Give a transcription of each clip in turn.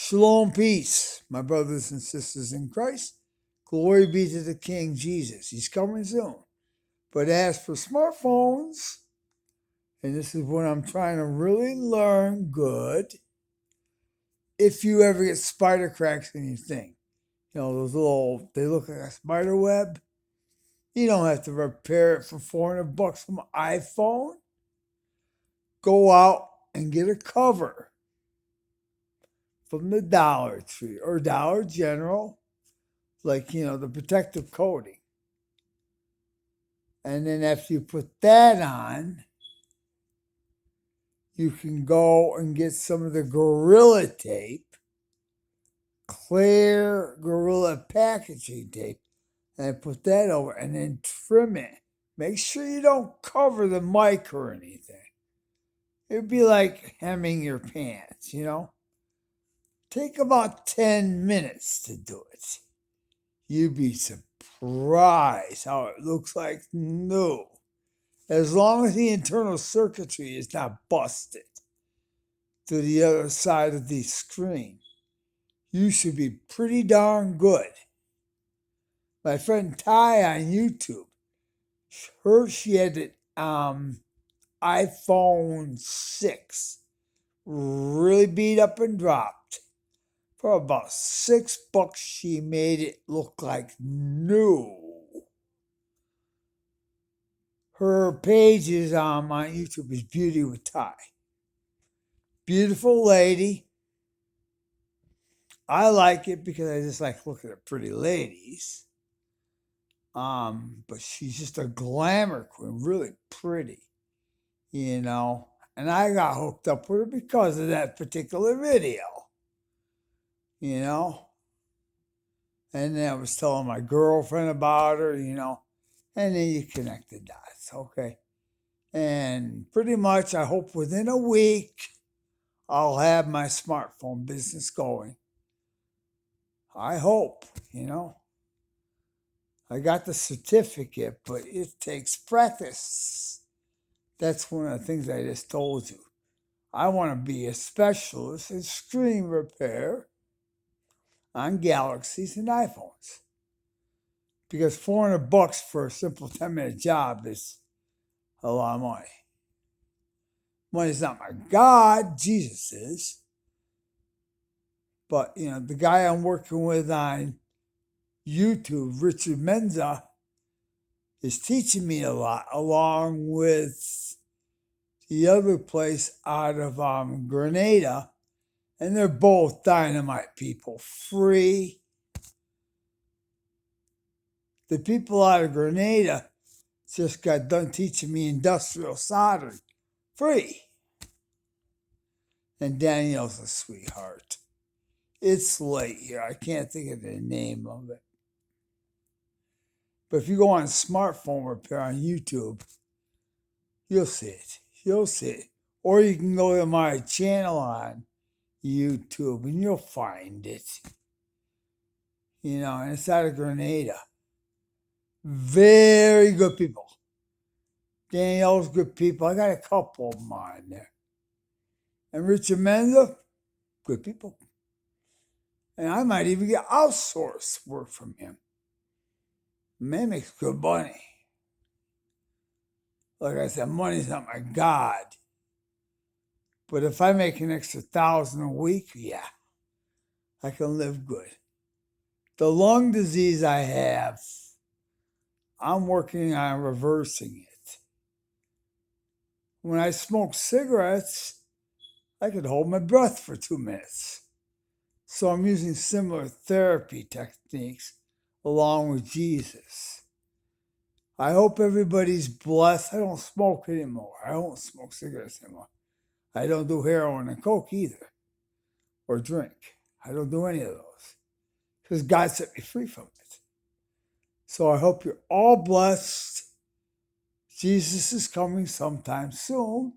Shalom, peace, my brothers and sisters in Christ. Glory be to the King Jesus. He's coming soon. But as for smartphones, and this is what I'm trying to really learn good, if you ever get spider cracks in your thing, those little, they look like a spider web, you don't have to repair it for $400 from iPhone. Go out and get a cover from the Dollar Tree or Dollar General, like, the protective coating. And then after you put that on, you can go and get some of the Gorilla tape, clear Gorilla packaging tape, and put that over and then trim it. Make sure you don't cover the mic or anything. It'd be like hemming your pants, Take about 10 minutes to do it. You'd be surprised how it looks like new. As long as the internal circuitry is not busted to the other side of the screen, you should be pretty darn good. My friend Ty on YouTube, she had an iPhone 6, really beat up and dropped. For about $6, she made it look like new. Her page is on YouTube is Beauty with Ty. Beautiful lady. I like it because I just like looking at pretty ladies. But she's just a glamour queen, really pretty, And I got hooked up with her because of that particular video, And then I was telling my girlfriend about her, and then you connect the dots, okay? And pretty much, I hope within a week, I'll have my smartphone business going. I hope, I got the certificate, but it takes practice. That's one of the things I just told you. I want to be a specialist in screen repair on Galaxies and iPhones. Because $400 for a simple 10-minute job is a lot of money. Money's not my God, Jesus is. But, the guy I'm working with on YouTube, Richard Menza, is teaching me a lot, along with the other place out of Grenada, and they're both dynamite people, free. The people out of Grenada just got done teaching me industrial soldering, free. And Danielle's a sweetheart. It's late here. I can't think of the name of it. But if you go on smartphone repair on YouTube, you'll see it. You'll see it. Or you can go to my channel on YouTube and you'll find it. And it's out of Grenada. Very good people. Danielle's good people. I got a couple of them on there. And Richard Menza, good people. And I might even get outsourced work from him. Man makes good money. Like I said, money's not my God. But if I make an extra 1,000 a week, yeah, I can live good. The lung disease I have, I'm working on reversing it. When I smoke cigarettes, I could hold my breath for 2 minutes. So I'm using similar therapy techniques along with Jesus. I hope everybody's blessed. I don't smoke anymore. I don't smoke cigarettes anymore. I don't do heroin and coke either, or drink. I don't do any of those because God set me free from it. So I hope you're all blessed. Jesus is coming sometime soon.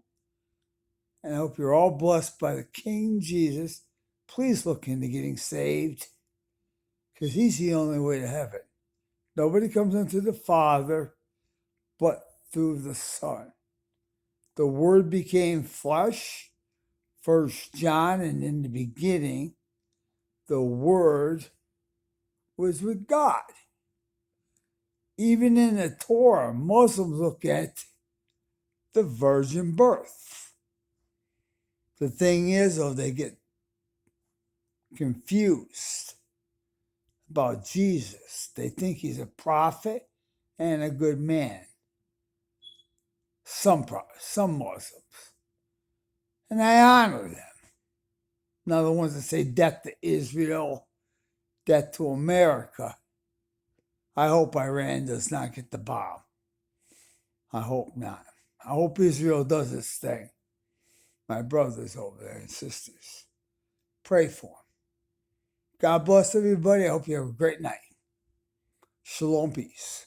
And I hope you're all blessed by the King Jesus. Please look into getting saved because he's the only way to heaven. Nobody comes into the Father but through the Son. The Word became flesh, 1 John, and in the beginning the Word was with God. Even in the Torah, Muslims look at the virgin birth. The thing is, though, they get confused about Jesus. They think he's a prophet and a good man. Some Muslims. And I honor them. Now the ones that say death to Israel, death to America. I hope Iran does not get the bomb. I hope not. I hope Israel does its thing. My brothers over there and sisters. Pray for them. God bless everybody. I hope you have a great night. Shalom, peace.